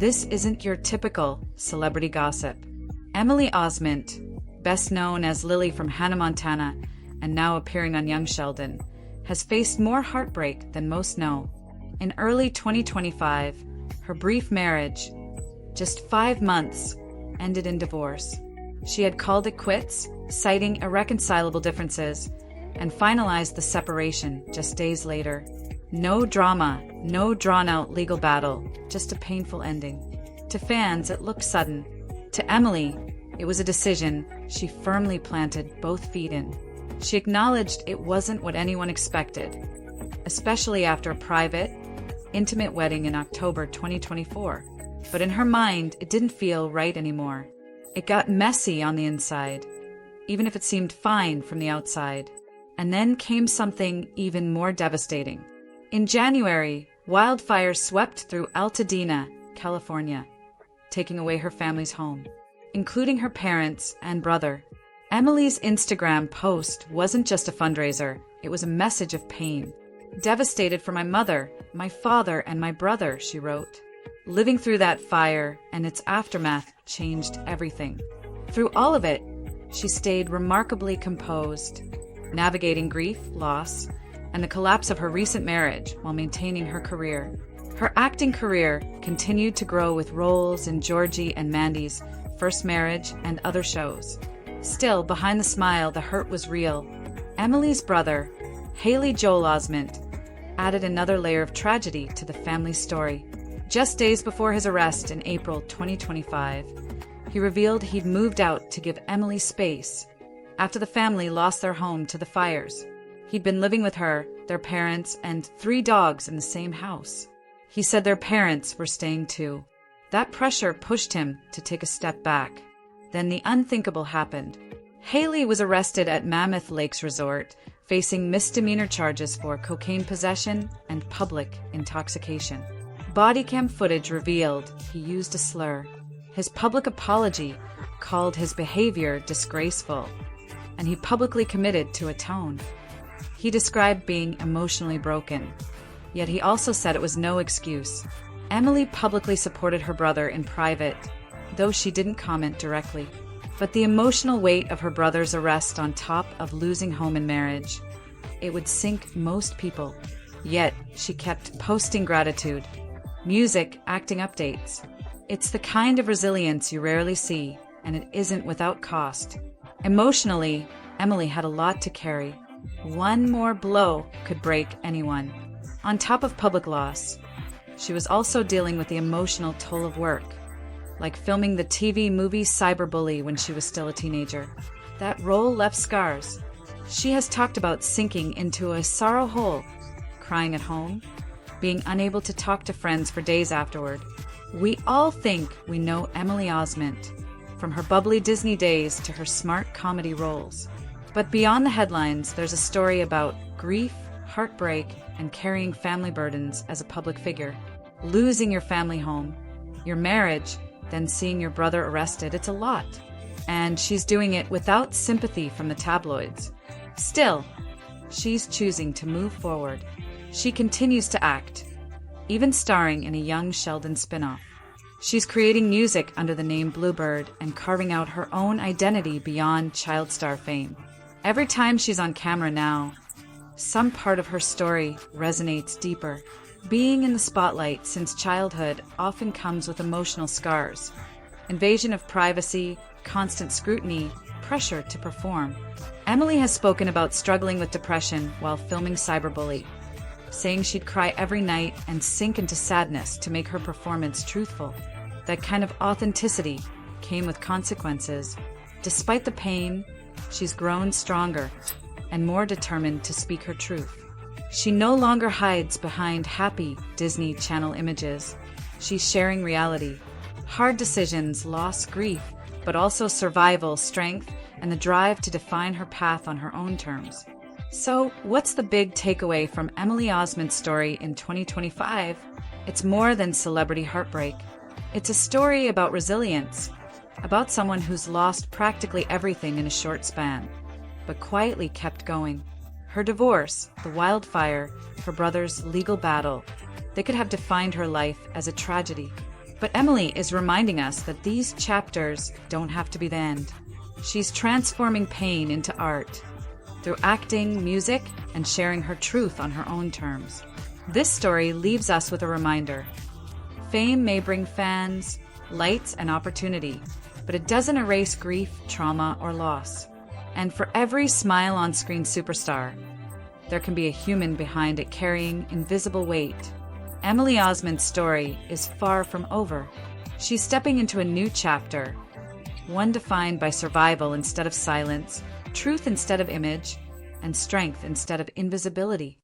This isn't your typical celebrity gossip. Emily Osment, best known as Lily from Hannah Montana and now appearing on Young Sheldon, has faced more heartbreak than most know. In early 2025, her brief marriage, just 5 months, ended in divorce. She had called it quits, citing irreconcilable differences, and finalized the separation just days later. No drama, no drawn-out legal battle, just a painful ending. To fans, it looked sudden. To Emily, it was a decision she firmly planted both feet in. She acknowledged it wasn't what anyone expected, especially after a private, intimate wedding in October 2024. But in her mind, it didn't feel right anymore. It got messy on the inside, even if it seemed fine from the outside. And then came something even more devastating. In January, wildfires swept through Altadena, California, taking away her family's home, including her parents and brother. Emily's Instagram post wasn't just a fundraiser, it was a message of pain. "Devastated for my mother, my father, and my brother," she wrote. Living through that fire and its aftermath changed everything. Through all of it, she stayed remarkably composed, navigating grief, loss, and the collapse of her recent marriage while maintaining her career. Her acting career continued to grow with roles in Georgie and Mandy's First Marriage and other shows. Still, behind the smile, the hurt was real. Emily's brother, Haley Joel Osment, added another layer of tragedy to the family story. Just days before his arrest in April 2025, he revealed he'd moved out to give Emily space after the family lost their home to the fires. He'd been living with her, their parents, and 3 dogs in the same house. He said their parents were staying too. That pressure pushed him to take a step back. Then the unthinkable happened. Haley was arrested at Mammoth Lakes Resort, facing misdemeanor charges for cocaine possession and public intoxication. Body cam footage revealed he used a slur. His public apology called his behavior disgraceful, and he publicly committed to atone. He described being emotionally broken, yet he also said it was no excuse. Emily publicly supported her brother in private, though she didn't comment directly. But the emotional weight of her brother's arrest on top of losing home and marriage, it would sink most people. Yet she kept posting gratitude, music, acting updates. It's the kind of resilience you rarely see, and it isn't without cost. Emotionally, Emily had a lot to carry. One more blow could break anyone. On top of public loss, she was also dealing with the emotional toll of work, like filming the TV movie Cyberbully when she was still a teenager. That role left scars. She has talked about sinking into a sorrow hole, crying at home, being unable to talk to friends for days afterward. We all think we know Emily Osment, from her bubbly Disney days to her smart comedy roles. But beyond the headlines, there's a story about grief, heartbreak, and carrying family burdens as a public figure. Losing your family home, your marriage, then seeing your brother arrested, it's a lot. And she's doing it without sympathy from the tabloids. Still, she's choosing to move forward. She continues to act, even starring in a Young Sheldon spinoff. She's creating music under the name Bluebird and carving out her own identity beyond child star fame. Every time she's on camera now, some part of her story resonates deeper. Being in the spotlight since childhood often comes with emotional scars. Invasion of privacy, constant scrutiny, pressure to perform. Emily has spoken about struggling with depression while filming Cyberbully, saying she'd cry every night and sink into sadness to make her performance truthful. That kind of authenticity came with consequences. Despite the pain, she's grown stronger and more determined to speak her truth. She no longer hides behind happy Disney Channel images. She's sharing reality. Hard decisions, loss, grief, but also survival, strength, and the drive to define her path on her own terms. So, what's the big takeaway from Emily Osment's story in 2025? It's more than celebrity heartbreak. It's a story about resilience, about someone who's lost practically everything in a short span, but quietly kept going. Her divorce, the wildfire, her brother's legal battle, they could have defined her life as a tragedy. But Emily is reminding us that these chapters don't have to be the end. She's transforming pain into art through acting, music, and sharing her truth on her own terms. This story leaves us with a reminder. Fame may bring fans, lights, and opportunity, but it doesn't erase grief, trauma, or loss. And for every smile on-screen superstar, there can be a human behind it carrying invisible weight. Emily Osment's story is far from over. She's stepping into a new chapter, one defined by survival instead of silence, truth instead of image, and strength instead of invisibility.